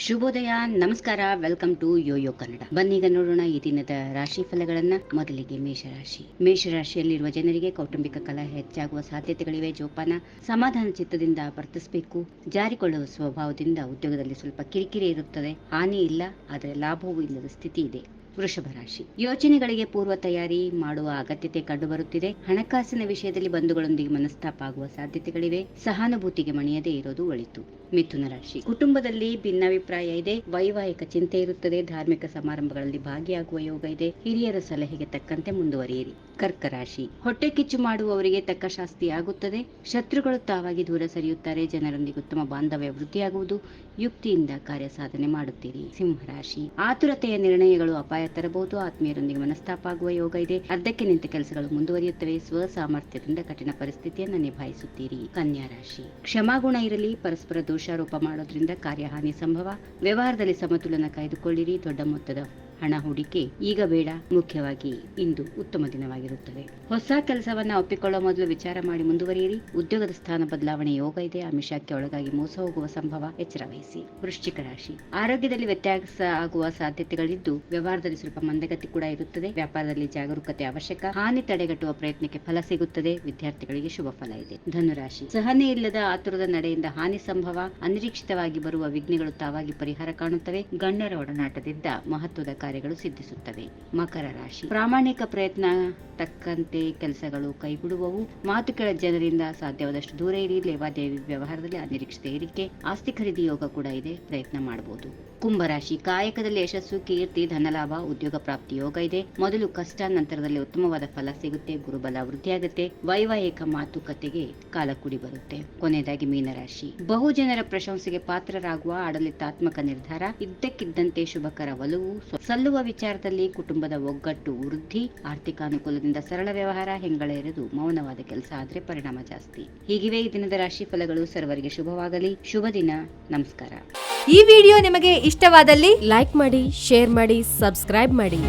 ಶುಭೋದಯ, ನಮಸ್ಕಾರ, welcome to Yoyo Kannada. ಬನ್ನೀಗ ನೋಡೋಣ ಈ ದಿನದ ರಾಶಿ ಫಲಗಳನ್ನ. ಮೊದಲಿಗೆ ಮೇಷರಾಶಿ. ಮೇಷರಾಶಿಯಲ್ಲಿರುವ ಜನರಿಗೆ ಕೌಟುಂಬಿಕ ಕಲಹ ಹೆಚ್ಚಾಗುವ ಸಾಧ್ಯತೆಗಳಿವೆ. ಜೋಪಾನ, ಸಮಾಧಾನ ಚಿತ್ತದಿಂದ ವರ್ತಿಸಬೇಕು. ಜಾರಿಕೊಳ್ಳುವ ಸ್ವಭಾವದಿಂದ ಉದ್ಯೋಗದಲ್ಲಿ ಸ್ವಲ್ಪ ಕಿರಿಕಿರಿ ಇರುತ್ತದೆ. ಹಾನಿ ಇಲ್ಲ, ಆದರೆ ಲಾಭವೂ ಇಲ್ಲದ ಸ್ಥಿತಿ ಇದೆ. ವೃಷಭ ರಾಶಿ. ಯೋಜನೆಗಳಿಗೆ ಪೂರ್ವ ತಯಾರಿ ಮಾಡುವ ಅಗತ್ಯತೆ ಕಂಡುಬರುತ್ತಿದೆ. ಹಣಕಾಸಿನ ವಿಷಯದಲ್ಲಿ ಬಂಧುಗಳೊಂದಿಗೆ ಮನಸ್ತಾಪ ಆಗುವ ಸಾಧ್ಯತೆಗಳಿವೆ. ಸಹಾನುಭೂತಿಗೆ ಮಣಿಯದೇ ಇರೋದು ಒಳಿತು. ಮಿಥುನ ರಾಶಿ. ಕುಟುಂಬದಲ್ಲಿ ಭಿನ್ನಾಭಿಪ್ರಾಯ ಇದೆ. ವೈವಾಹಿಕ ಚಿಂತೆ ಇರುತ್ತದೆ. ಧಾರ್ಮಿಕ ಸಮಾರಂಭಗಳಲ್ಲಿ ಭಾಗಿಯಾಗುವ ಯೋಗ ಇದೆ. ಹಿರಿಯರ ಸಲಹೆಗೆ ತಕ್ಕಂತೆ ಮುಂದುವರಿಯಿರಿ. ಕರ್ಕ ರಾಶಿ. ಹೊಟ್ಟೆ ಕಿಚ್ಚು ಮಾಡುವವರಿಗೆ ತಕ್ಕ ಶಾಸ್ತಿ ಆಗುತ್ತದೆ. ಶತ್ರುಗಳು ತಾವಾಗಿ ದೂರ ಸರಿಯುತ್ತಾರೆ. ಜನರೊಂದಿಗೆ ಉತ್ತಮ ಬಾಂಧವ್ಯ ವೃದ್ಧಿಯಾಗುವುದು. ಯುಕ್ತಿಯಿಂದ ಕಾರ್ಯ ಸಾಧನೆ ಮಾಡುತ್ತೀರಿ. ಸಿಂಹರಾಶಿ. ಆತುರತೆಯ ನಿರ್ಣಯಗಳು ಅಪಾಯ ತರಬಹುದು. ಆತ್ಮೀಯರೊಂದಿಗೆ ಮನಸ್ತಾಪ ಆಗುವ ಯೋಗ ಇದೆ. ಅರ್ಧಕ್ಕೆ ನಿಂತ ಕೆಲಸಗಳು ಮುಂದುವರಿಯುತ್ತವೆ. ಸ್ವ ಸಾಮರ್ಥ್ಯದಿಂದ ಕಠಿಣ ಪರಿಸ್ಥಿತಿಯನ್ನು ನಿಭಾಯಿಸುತ್ತೀರಿ. ಕನ್ಯಾ ರಾಶಿ. ಕ್ಷಮಾಗುಣ ಇರಲಿ. ಪರಸ್ಪರ ದೋಷಾರೋಪ ಮಾಡೋದ್ರಿಂದ ಕಾರ್ಯಹಾನಿ ಸಂಭವ. ವ್ಯವಹಾರದಲ್ಲಿ ಸಮತೋಲನ ಕಾಯ್ದುಕೊಳ್ಳಿರಿ. ದೊಡ್ಡ ಮೊತ್ತದ ಹಣ ಹೂಡಿಕೆ ಈಗ ಬೇಡ. ಮುಖ್ಯವಾಗಿ ಇಂದು ಉತ್ತಮ ದಿನವಾಗಿರುತ್ತದೆ. ಹೊಸ ಕೆಲಸವನ್ನ ಒಪ್ಪಿಕೊಳ್ಳುವ ಮೊದಲು ವಿಚಾರ ಮಾಡಿ ಮುಂದುವರಿಯಿರಿ. ಉದ್ಯೋಗದ ಸ್ಥಾನ ಬದಲಾವಣೆ ಯೋಗ ಇದೆ. ಆಮಿಷಕ್ಕೆ ಒಳಗಾಗಿ ಮೋಸ ಹೋಗುವ ಸಂಭವ. ಎಚ್ಚರ ವಹಿಸಿ. ವೃಶ್ಚಿಕ ರಾಶಿ. ಆರೋಗ್ಯದಲ್ಲಿ ವ್ಯತ್ಯಾಸ ಆಗುವ ಸಾಧ್ಯತೆಗಳಿದ್ದು ವ್ಯವಹಾರದಲ್ಲಿ ಸ್ವಲ್ಪ ಮಂದಗತಿ ಕೂಡ ಇರುತ್ತದೆ. ವ್ಯಾಪಾರದಲ್ಲಿ ಜಾಗರೂಕತೆ ಅವಶ್ಯಕ. ಹಾನಿ ತಡೆಗಟ್ಟುವ ಪ್ರಯತ್ನಕ್ಕೆ ಫಲ ಸಿಗುತ್ತದೆ. ವಿದ್ಯಾರ್ಥಿಗಳಿಗೆ ಶುಭ ಫಲ ಇದೆ. ಧನುರಾಶಿ. ಸಹನೆ ಇಲ್ಲದ ಆತುರದ ನಡೆಯಿಂದ ಹಾನಿ ಸಂಭವ. ಅನಿರೀಕ್ಷಿತವಾಗಿ ಬರುವ ವಿಘ್ನಗಳು ತಾವಾಗಿ ಪರಿಹಾರ ಕಾಣುತ್ತವೆ. ಗಣ್ಯರ ಒಡನಾಟದಿಂದ ಮಹತ್ವದ ಕಾರ್ಯಗಳು ಸಿದ್ಧಿಸುತ್ತವೆ. ಮಕರ ರಾಶಿ. ಪ್ರಾಮಾಣಿಕ ಪ್ರಯತ್ನ ತಕ್ಕಂತೆ ಕೆಲಸಗಳು ಕೈಗೂಡುವವು. ಮಾತು ಕೇಳ ಜನರಿಂದ ಸಾಧ್ಯವಾದಷ್ಟು ದೂರ ಇರಿ. ಲೇವಾದೇವಿ ವ್ಯವಹಾರದಲ್ಲಿ ಅನಿರೀಕ್ಷಿತ ಏರಿಕೆ. ಆಸ್ತಿ ಖರೀದಿ ಯೋಗ ಕೂಡ ಇದೆ. ಪ್ರಯತ್ನ ಮಾಡಬಹುದು. ಕುಂಭರಾಶಿ. ಕಾಯಕದಲ್ಲಿ ಯಶಸ್ಸು, ಕೀರ್ತಿ, ಧನಲಾಭ, ಉದ್ಯೋಗ ಪ್ರಾಪ್ತಿ ಯೋಗ ಇದೆ. ಮೊದಲು ಕಷ್ಟ, ನಂತರದಲ್ಲಿ ಉತ್ತಮವಾದ ಫಲ ಸಿಗುತ್ತೆ. ಗುರುಬಲ ವೃದ್ಧಿಯಾಗುತ್ತೆ. ವೈವಾಹಿಕ ಮಾತುಕತೆಗೆ ಕಾಲ ಕೂಡಿ ಬರುತ್ತೆ. ಕೊನೆಯದಾಗಿ ಮೀನರಾಶಿ. ಬಹು ಜನರ ಪ್ರಶಂಸೆಗೆ ಪಾತ್ರರಾಗುವ ಆಡಳಿತಾತ್ಮಕ ನಿರ್ಧಾರ. ಇದ್ದಕ್ಕಿದ್ದಂತೆ ಶುಭಕರ ಒಲವು. ಸಲ್ಲುವ ವಿಚಾರದಲ್ಲಿ ಕುಟುಂಬದ ಒಗ್ಗಟ್ಟು ವೃದ್ಧಿ. ಆರ್ಥಿಕ ಅನುಕೂಲದಿಂದ ಸರಳ ವ್ಯವಹಾರ. ಹೆಂಗಳ ಇರದು ಮೌನವಾದ ಕೆಲಸ ಆದ್ರೆ ಪರಿಣಾಮ ಜಾಸ್ತಿ. ಹೀಗಿವೆ ಈ ದಿನದ ರಾಶಿ ಫಲಗಳು. ಸರ್ವರಿಗೆ ಶುಭವಾಗಲಿ. ಶುಭ ದಿನ. ನಮಸ್ಕಾರ. ಈ ವಿಡಿಯೋ ನಿಮಗೆ ಇಷ್ಟವಾದಲ್ಲಿ ಲೈಕ್ ಮಾಡಿ, ಶೇರ್ ಮಾಡಿ, ಸಬ್ಸ್ಕ್ರೈಬ್ ಮಾಡಿ.